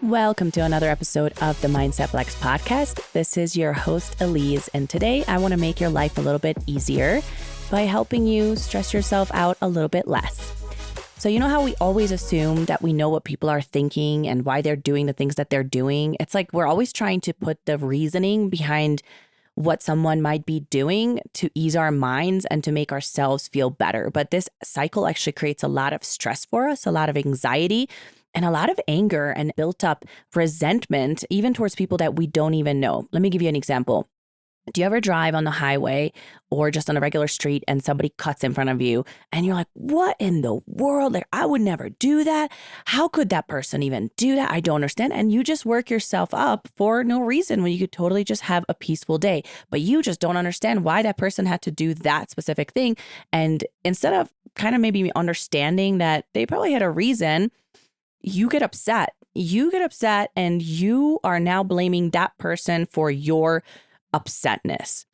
Welcome to another episode of the Mindset Flex podcast. This is your host, Elise, and today I want to make your life a little bit easier by helping you stress yourself out a little bit less. So you know how we always assume that we know what people are thinking and why they're doing the things that they're doing? It's like we're always trying to put the reasoning behind what someone might be doing to ease our minds and to make ourselves feel better. But this cycle actually creates a lot of stress for us, a lot of anxiety, and a lot of anger and built up resentment, even towards people that we don't even know. Let me give you an example. Do you ever drive on the highway or just on a regular street and somebody cuts in front of you and you're like, what in the world? Like, I would never do that. How could that person even do that? I don't understand. And you just work yourself up for no reason when you could totally just have a peaceful day. But you just don't understand why that person had to do that specific thing. And instead of kind of maybe understanding that they probably had a reason, you get upset. You get upset and you are now blaming that person for your upsetness.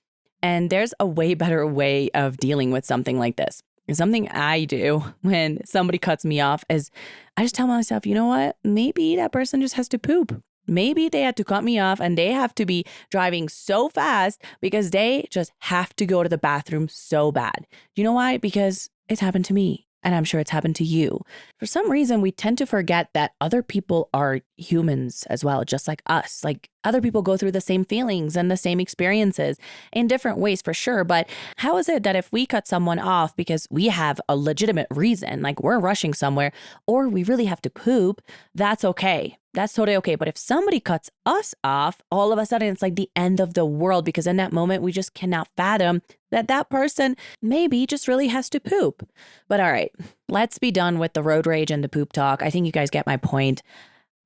And there's a way better way of dealing with something like this. Something I do when somebody cuts me off is I just tell myself, you know what? Maybe that person just has to poop. Maybe they had to cut me off and they have to be driving so fast because they just have to go to the bathroom so bad. You know why? Because it's happened to me. And I'm sure it's happened to you. For some reason, we tend to forget that other people are humans as well, just like us. Like other people go through the same feelings and the same experiences in different ways for sure. But how is it that if we cut someone off because we have a legitimate reason, like we're rushing somewhere or we really have to poop, that's okay. That's totally okay. But if somebody cuts us off, all of a sudden it's like the end of the world because in that moment we just cannot fathom that that person maybe just really has to poop. But all right, let's be done with the road rage and the poop talk. I think you guys get my point.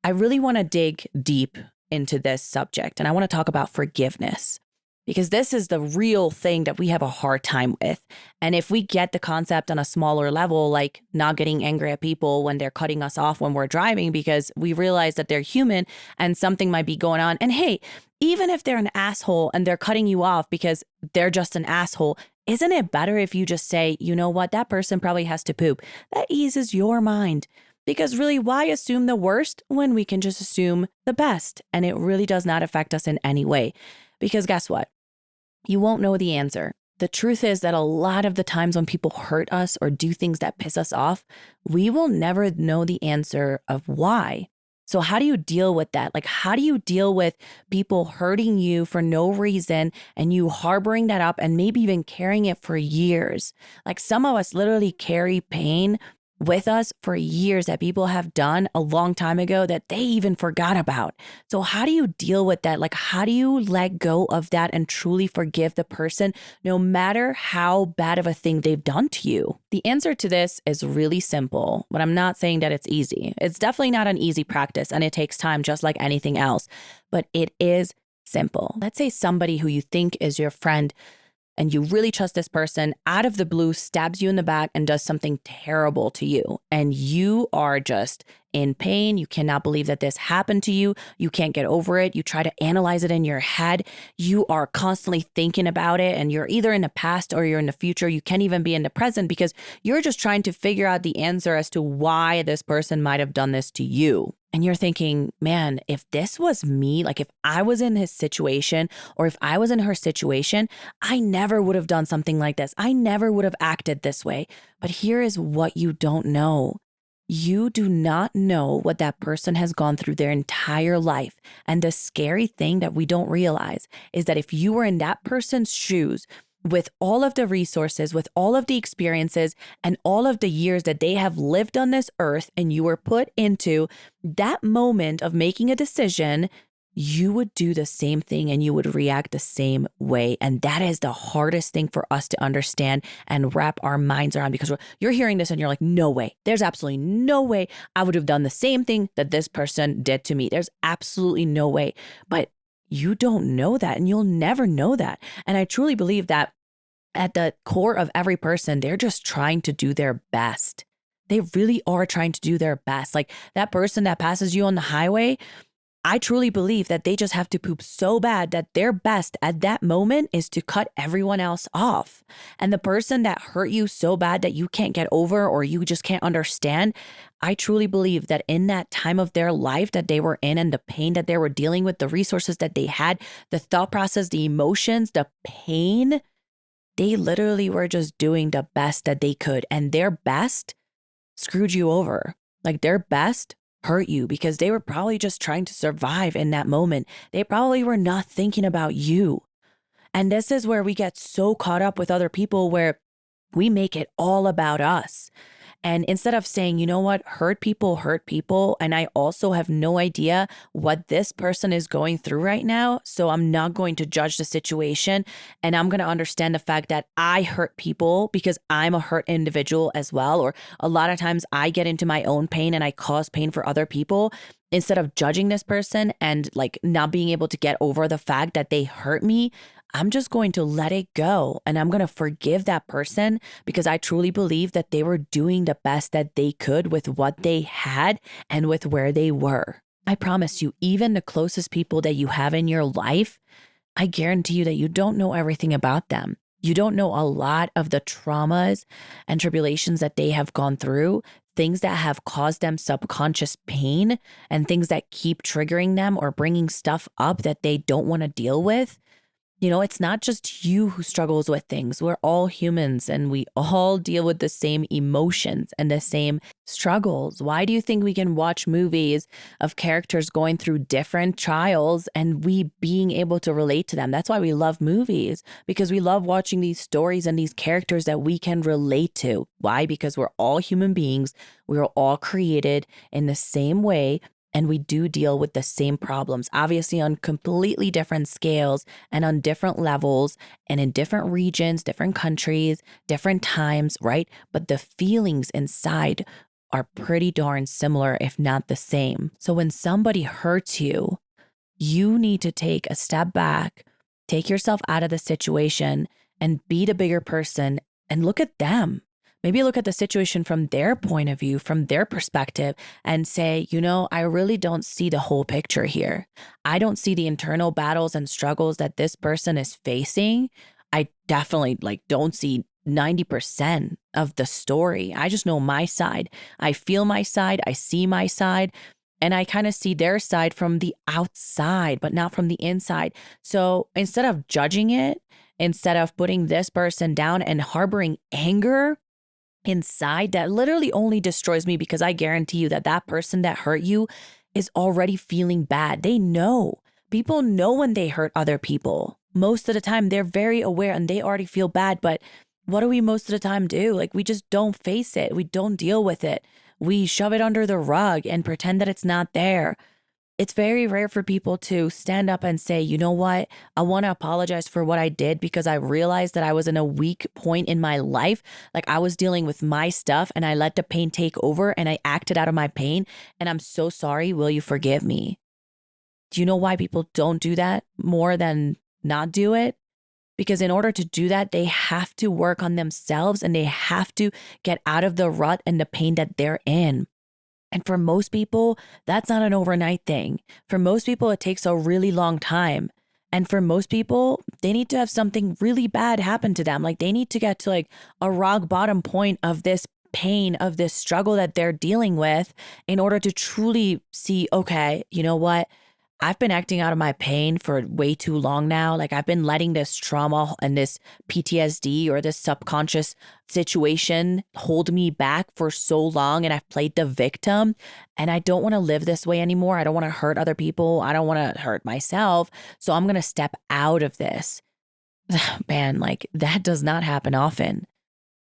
I really want to dig deep into this subject and I want to talk about forgiveness. Because this is the real thing that we have a hard time with. And if we get the concept on a smaller level, like not getting angry at people when they're cutting us off when we're driving because we realize that they're human and something might be going on. And hey, even if they're an asshole and they're cutting you off because they're just an asshole, isn't it better if you just say, you know what, that person probably has to poop? That eases your mind. Because really, why assume the worst when we can just assume the best? And it really does not affect us in any way. Because guess what? You won't know the answer. The truth is that a lot of the times when people hurt us or do things that piss us off, we will never know the answer of why. So how do you deal with that? Like, how do you deal with people hurting you for no reason and you harboring that up and maybe even carrying it for years? Like some of us literally carry pain with us for years that people have done a long time ago that they even forgot about. So how do you deal with that? Like, how do you let go of that and truly forgive the person no matter how bad of a thing they've done to you? The answer to this is really simple, but I'm not saying that it's easy. It's definitely not an easy practice and it takes time just like anything else, but it is simple. Let's say somebody who you think is your friend and you really trust this person out of the blue stabs you in the back and does something terrible to you. And you are just in pain. You cannot believe that this happened to you. You can't get over it. You try to analyze it in your head. You are constantly thinking about it and you're either in the past or you're in the future. You can't even be in the present because you're just trying to figure out the answer as to why this person might have done this to you. And you're thinking, man, if this was me, like if I was in his situation or if I was in her situation, I never would have done something like this. I never would have acted this way. But here is what you don't know. You do not know what that person has gone through their entire life. And the scary thing that we don't realize is that if you were in that person's shoes, with all of the resources, with all of the experiences and all of the years that they have lived on this earth and you were put into that moment of making a decision, you would do the same thing and you would react the same way. And that is the hardest thing for us to understand and wrap our minds around because you're hearing this and you're like, no way. There's absolutely no way I would have done the same thing that this person did to me. There's absolutely no way. But you don't know that and you'll never know that. And I truly believe that at the core of every person, they're just trying to do their best. They really are trying to do their best. Like that person that passes you on the highway, I truly believe that they just have to poop so bad that their best at that moment is to cut everyone else off. And the person that hurt you so bad that you can't get over or you just can't understand, I truly believe that in that time of their life that they were in and the pain that they were dealing with, the resources that they had, the thought process, the emotions, the pain, they literally were just doing the best that they could. And their best screwed you over. Like their best hurt you because they were probably just trying to survive in that moment. They probably were not thinking about you. And this is where we get so caught up with other people where we make it all about us. And instead of saying, you know what, hurt people, and I also have no idea what this person is going through right now. So I'm not going to judge the situation. And I'm going to understand the fact that I hurt people because I'm a hurt individual as well. Or a lot of times I get into my own pain and I cause pain for other people. Instead of judging this person and like not being able to get over the fact that they hurt me, I'm just going to let it go and I'm going to forgive that person because I truly believe that they were doing the best that they could with what they had and with where they were. I promise you, even the closest people that you have in your life, I guarantee you that you don't know everything about them. You don't know a lot of the traumas and tribulations that they have gone through, things that have caused them subconscious pain and things that keep triggering them or bringing stuff up that they don't want to deal with. You know, it's not just you who struggles with things. We're all humans and we all deal with the same emotions and the same struggles. Why do you think we can watch movies of characters going through different trials and we being able to relate to them? That's why we love movies, because we love watching these stories and these characters that we can relate to. Why? Because we're all human beings. We are all created in the same way. And we do deal with the same problems, obviously on completely different scales and on different levels and in different regions, different countries, different times, right? But the feelings inside are pretty darn similar, if not the same. So when somebody hurts you, you need to take a step back, take yourself out of the situation and be the bigger person and look at them. Maybe look at the situation from their point of view, from their perspective, and say, you know, I really don't see the whole picture here. I don't see the internal battles and struggles that this person is facing. I definitely don't see 90% of the story. I just know my side. I feel my side. I see my side. And I kind of see their side from the outside, but not from the inside. So instead of judging it, instead of putting this person down and harboring anger inside that literally only destroys me, because I guarantee you that that person that hurt you is already feeling bad. They know. People know when they hurt other people. Most of the time, they're very aware and they already feel bad. But what do we most of the time do? Like, we just don't face it. We don't deal with it. We shove it under the rug and pretend that it's not there. It's very rare for people to stand up and say, you know what, I want to apologize for what I did because I realized that I was in a weak point in my life. Like, I was dealing with my stuff and I let the pain take over and I acted out of my pain. And I'm so sorry. Will you forgive me? Do you know why people don't do that more than not do it? Because in order to do that, they have to work on themselves and they have to get out of the rut and the pain that they're in. And for most people, that's not an overnight thing. For most people, it takes a really long time. And for most people, they need to have something really bad happen to them. Like, they need to get to a rock bottom point of this pain, of this struggle that they're dealing with in order to truly see, okay, you know what? I've been acting out of my pain for way too long now. Like, I've been letting this trauma and this PTSD or this subconscious situation hold me back for so long. And I've played the victim and I don't want to live this way anymore. I don't want to hurt other people. I don't want to hurt myself. So I'm going to step out of this. Man, that does not happen often.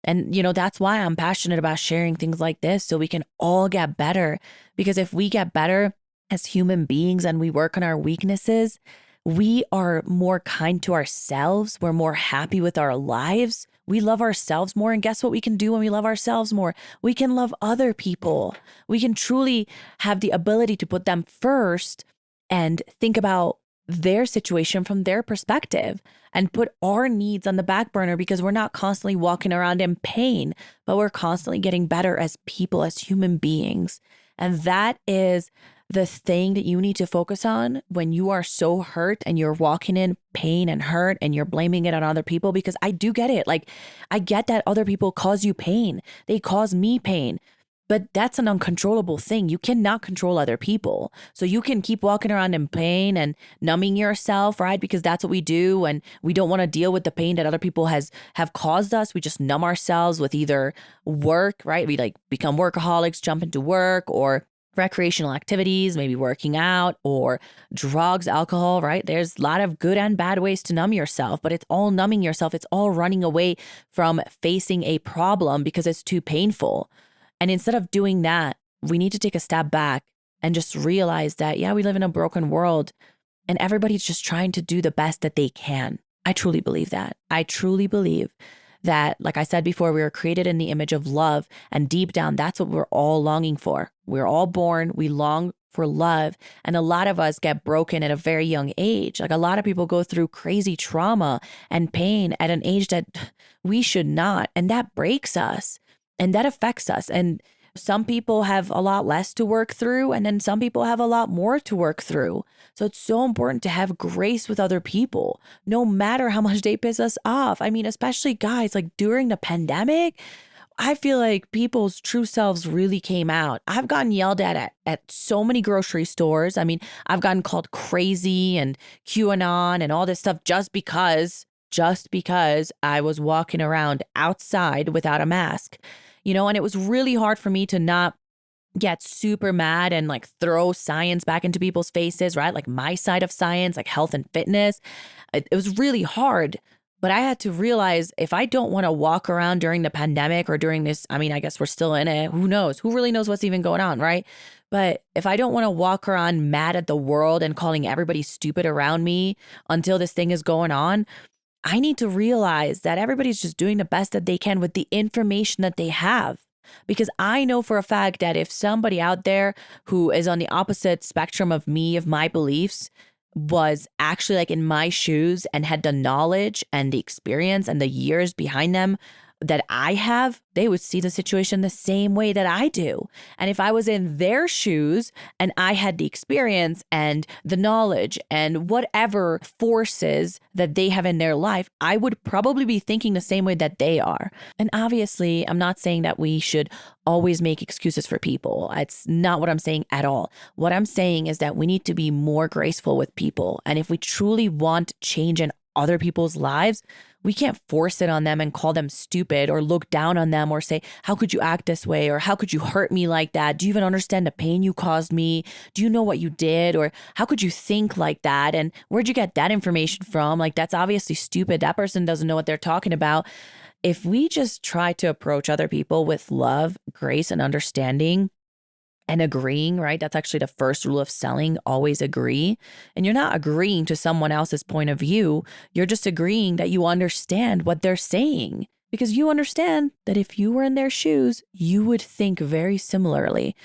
And, that's why I'm passionate about sharing things like this so we can all get better. Because if we get better as human beings and we work on our weaknesses, we are more kind to ourselves. We're more happy with our lives. We love ourselves more. And guess what we can do when we love ourselves more? We can love other people. We can truly have the ability to put them first and think about their situation from their perspective and put our needs on the back burner, because we're not constantly walking around in pain, but we're constantly getting better as people, as human beings. And that is the thing that you need to focus on when you are so hurt and you're walking in pain and hurt and you're blaming it on other people, because I do get it. Like, I get that other people cause you pain. They cause me pain. But that's an uncontrollable thing. You cannot control other people. So you can keep walking around in pain and numbing yourself, right? Because that's what we do. And we don't want to deal with the pain that other people have caused us. We just numb ourselves with either work, right? We like become workaholics, jump into work, or recreational activities, maybe working out, or drugs, alcohol, right? There's a lot of good and bad ways to numb yourself, but it's all numbing yourself. It's all running away from facing a problem because it's too painful. And instead of doing that, we need to take a step back and just realize that, yeah, we live in a broken world and everybody's just trying to do the best that they can. I truly believe that. I truly believe that, like I said before, we were created in the image of love. And deep down, that's what we're all longing for. We're all born, we long for love. And a lot of us get broken at a very young age. Like, a lot of people go through crazy trauma and pain at an age that we should not. And that breaks us. And that affects us. And some people have a lot less to work through, and then some people have a lot more to work through. So it's so important to have grace with other people, no matter how much they piss us off. I mean, especially guys, like during the pandemic, I feel like people's true selves really came out. I've gotten yelled at so many grocery stores. I mean, I've gotten called crazy and QAnon and all this stuff just because I was walking around outside without a mask. And it was really hard for me to not get super mad and like throw science back into people's faces, right? Like my side of science, like health and fitness. It was really hard. But I had to realize, if I don't want to walk around during the pandemic or during this, I mean, I guess we're still in it. Who knows? Who really knows what's even going on, right? But if I don't want to walk around mad at the world and calling everybody stupid around me until this thing is going on, I need to realize that everybody's just doing the best that they can with the information that they have. Because I know for a fact that if somebody out there who is on the opposite spectrum of me, of my beliefs, was actually like in my shoes and had the knowledge and the experience and the years behind them that I have, they would see the situation the same way that I do. And if I was in their shoes and I had the experience and the knowledge and whatever forces that they have in their life, I would probably be thinking the same way that they are. And obviously, I'm not saying that we should always make excuses for people. It's not what I'm saying at all. What I'm saying is that we need to be more graceful with people. And if we truly want change in other people's lives, we can't force it on them and call them stupid or look down on them or say, how could you act this way? Or how could you hurt me like that? Do you even understand the pain you caused me? Do you know what you did? Or how could you think like that? And where'd you get that information from? Like, that's obviously stupid. That person doesn't know what they're talking about. If we just try to approach other people with love, grace, and understanding, and agreeing, right? That's actually the first rule of selling. Always agree. And you're not agreeing to someone else's point of view. You're just agreeing that you understand what they're saying, because you understand that if you were in their shoes, you would think very similarly.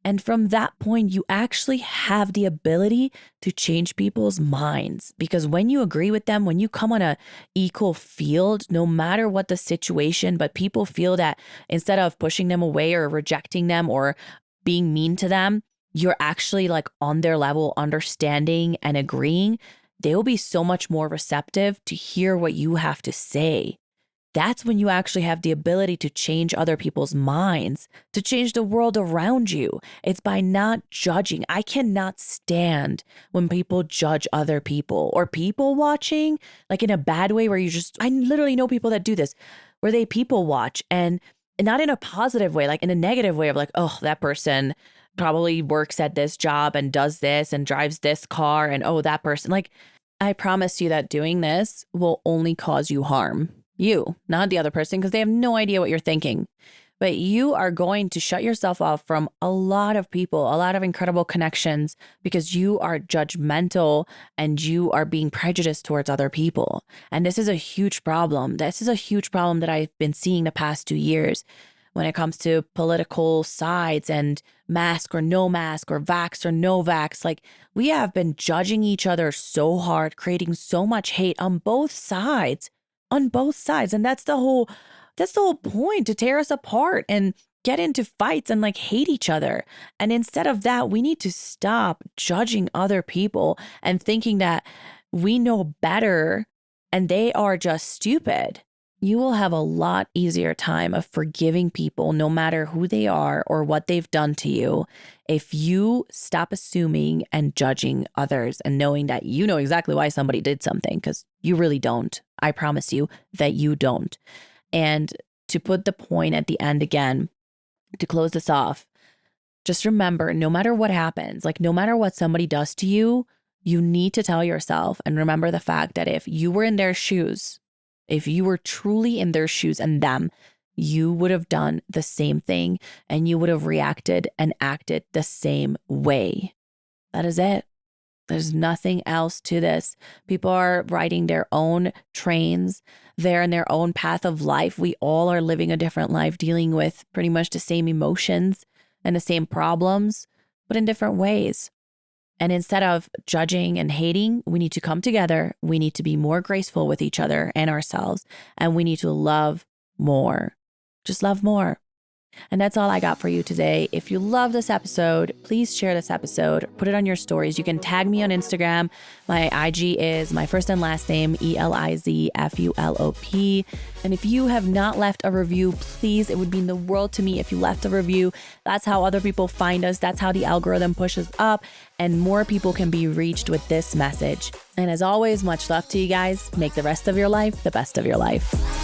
And from that point, you actually have the ability to change people's minds, because when you agree with them, when you come on a equal field, no matter what the situation, but people feel that instead of pushing them away or rejecting them or being mean to them, you're actually like on their level, understanding and agreeing, they will be so much more receptive to hear what you have to say. That's when you actually have the ability to change other people's minds, to change the world around you. It's by not judging. I cannot stand when people judge other people or people watching, like in a bad way where I literally know people that do this, where they people watch and not in a positive way, like in a negative way of like, oh, that person probably works at this job and does this and drives this car. And oh, that person, like, I promise you that doing this will only cause you harm. You, not the other person, because they have no idea what you're thinking. But you are going to shut yourself off from a lot of people, a lot of incredible connections, because you are judgmental and you are being prejudiced towards other people. And this is a huge problem. This is a huge problem that I've been seeing the past 2 years when it comes to political sides and mask or no mask or vax or no vax. Like, we have been judging each other so hard, creating so much hate on both sides. And that's the whole point, to tear us apart. And get into fights and like hate each other. And instead of that, we need to stop judging other people and thinking that we know better and they are just stupid. You will have a lot easier time of forgiving people, no matter who they are or what they've done to you, if you stop assuming and judging others and knowing that you know exactly why somebody did something, because you really don't. I promise you that you don't. And to put the point at the end again, to close this off, just remember, no matter what happens, like no matter what somebody does to you, you need to tell yourself and remember the fact that if you were in their shoes, if you were truly in their shoes and them, you would have done the same thing and you would have reacted and acted the same way. That is it. There's nothing else to this. People are riding their own trains. They're in their own path of life. We all are living a different life, dealing with pretty much the same emotions and the same problems, but in different ways. And instead of judging and hating, we need to come together. We need to be more graceful with each other and ourselves. And we need to love more. Just love more. And that's all I got for you today. If you love this episode, please share this episode, put it on your stories. You can tag me on Instagram. My IG is my first and last name, ELIZFULOP. And if you have not left a review, please, it would mean the world to me if you left a review. That's how other people find us. That's how the algorithm pushes up and more people can be reached with this message. And as always, much love to you guys. Make the rest of your life the best of your life.